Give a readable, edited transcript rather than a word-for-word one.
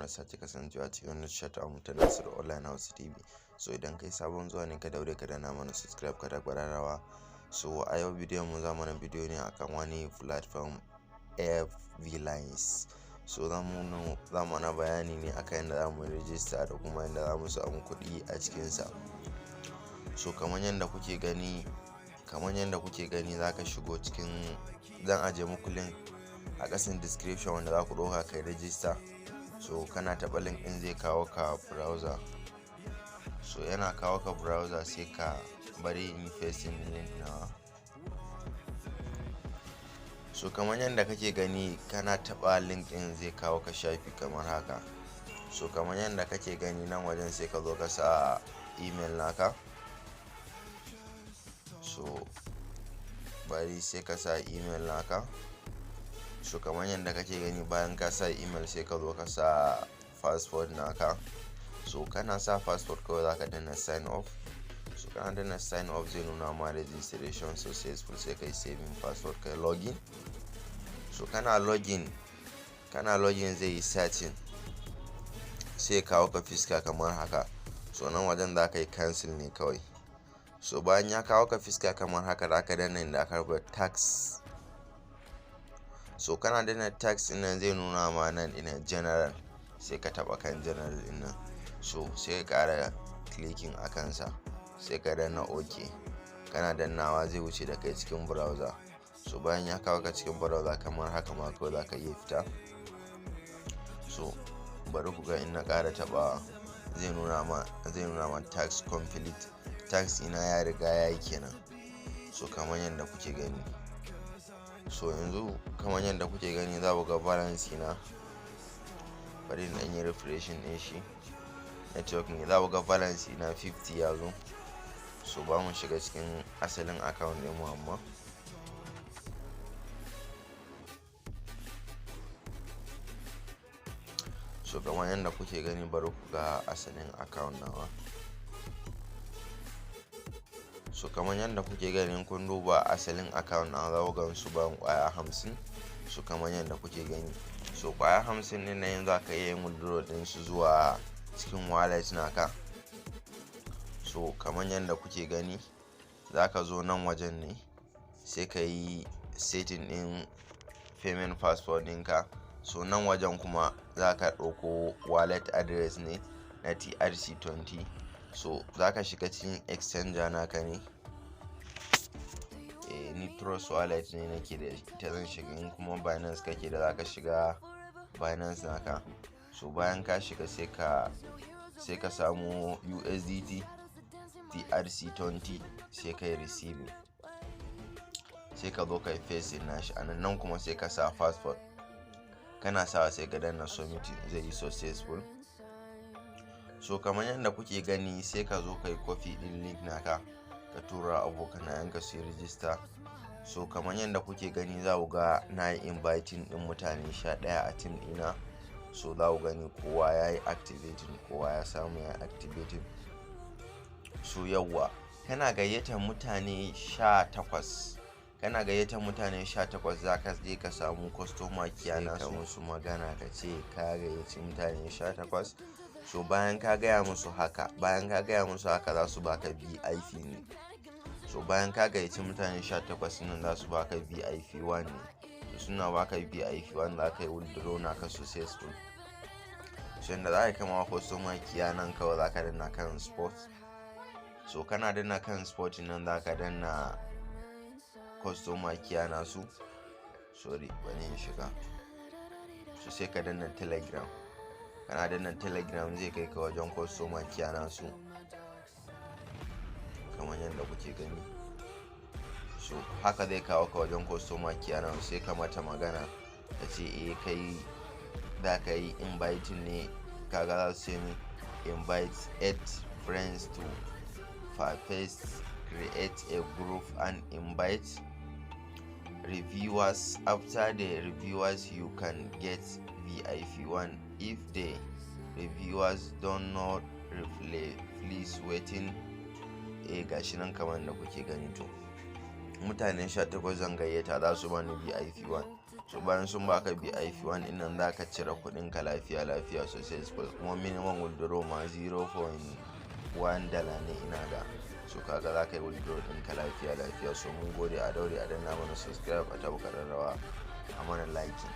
da sake kasancewa cikin wannan chat a mutum Nasiru Online House TV. So idan kai sabon zuwa ne ka daure ka dana mana subscribe ka da ƙararrawa. So a yau bidiyon mu za mu bidiyo ne akan wani platform F-BLINES. So za mu na bayani ne akan yadda za mu register da kuma yadda za mu samu kuɗi a cikinsa. So kamar yadda kuke gani za ka shigo cikin, zan ajiye muku link a ƙasan description wanda za ku ɗauka kai register. So kana taɓa link ɗin zai kawo ka browser. So yana kawo ka browser sai ka bari in facing link nawa. So kamar yadda kake gani kana taɓa link ɗin zai kawo ka shafi kamar haka. So kamar yadda kake gani nan wajen sai ka zo ka sa email naka. So bari sai ka sa email naka. So kamar yadda kake gani bayan ka sa email sai ka zo ka sa password naka. So kana sa password kawai za ka danna sign off. So kana danna sign off zai nuna ma registration successful, sai kai saving password kai login. So kana login zai yi searching sai kawo ka fiska kamar haka. So nan wajen za ka yi cancel ne kawai. So bayan ya kawo ka fiska kamar haka za ka danna inda aka rubuta tax. So kana danna tax ɗin nan zai nuna ma nan ina general, sai ka taɓa kan general ɗin nan. So sai ka ƙara clicking a kansa sai ka danna ok. Kana dannawa zai wuce da kai cikin browser. So bayan ya kawo ka cikin browser kamar haka ma kawai za ka iya fita. So bari ku ga in na ƙara taɓawa zai nuna ma tax complete. Tax ina ya riga ya yi kenan. So kamar yadda kuke gani. So yanzu kamar yadda kuke gani za ku ga balance ina. Bari in ɗan yi refreshing ɗin shi. Network ne, za ku ga balance ina 50 ya zo. So ba mu shiga cikin asalin account ɗin mu amma. So kamar yadda kuke gani bari ku ga asalin account nawa. So kamar yadda kuke gani kun duba asalin account na za ku ga su ban kwaya 50. So kamar yadda kuke gani. So kwaya 50 din nan yanzu aka iya yin withdraw din su zuwa cikin wallet naka. So kamar yadda kuke gani za ka zo nan wajen ne sai ka yi setting din payment password ɗinka. So nan wajen kuma za ka ɗauko wallet address ne na TRC20. So za ka shiga cikin exchanger naka ne. Ni Trust wallet ne nake da ita zan shiga. In kuma Binance kake da za ka shiga Binance naka. So bayan ka shiga sai ka samu USDT TRC20 sai ka yi receiving. Sai ka zo ka yi facing nashi a nan kuma sai ka sa password. Kana sawa sai ka danna submit zai yi successful. So kamar yadda kuke gani sai ka zo ka yi copy din link naka ka tura abokanayenka su register. So kamar yadda kuke gani za ku ga na yi inviting din mutane 11 a team ɗina. So za ku gani kowa ya yi activating, kowa ya samu ya yi activating. So yawwa kana gayyatar mutane 18. Kana gayyatar mutane 18 za ka je ka samu customer kiyana su musu magana ka ce ka gayyaci mutane 18. So bayan ka gaya musu haka za su baka VIP ne. So bayan ka gayyaci mutane 18 nan za su baka VIP 1 ne. So suna baka VIP 1 za ka yi withdraw naka successful. So yanda za ka kama customer kiyanan kawai za ka danna kan spot. So kana danna kan spot nan za ka danna customer kiyana su. Sorry bari in shiga. So sai ka danna telegram. Kana danna telegram zai kai ka wajen customer kiyana su kamar yadda kuke gani. So haka zai kawo ka wajen customer kiyana su sai ka mata magana ka ce kai za ka yi inviting ne. Kaga za su ce ni invite 8 friends to first create a group and invite reviewers. After the reviewers you can get VIP 1. If the reviewers don't know please waiting. Gashi nan kamar da kuke gani. To mutane 18 zan gayyata za su bani VIP 1. so bayan sun baka BIP1 din nan zaka cire kudin ka lafiya sosai, kuma minimum withdraw ma 0.1 dollar ne ina ga. So kaga zaka yi withdraw din ka lafiya. So mun gode, a daure a danna mana subscribe, a taɓa ƙararrawa, a mana liking.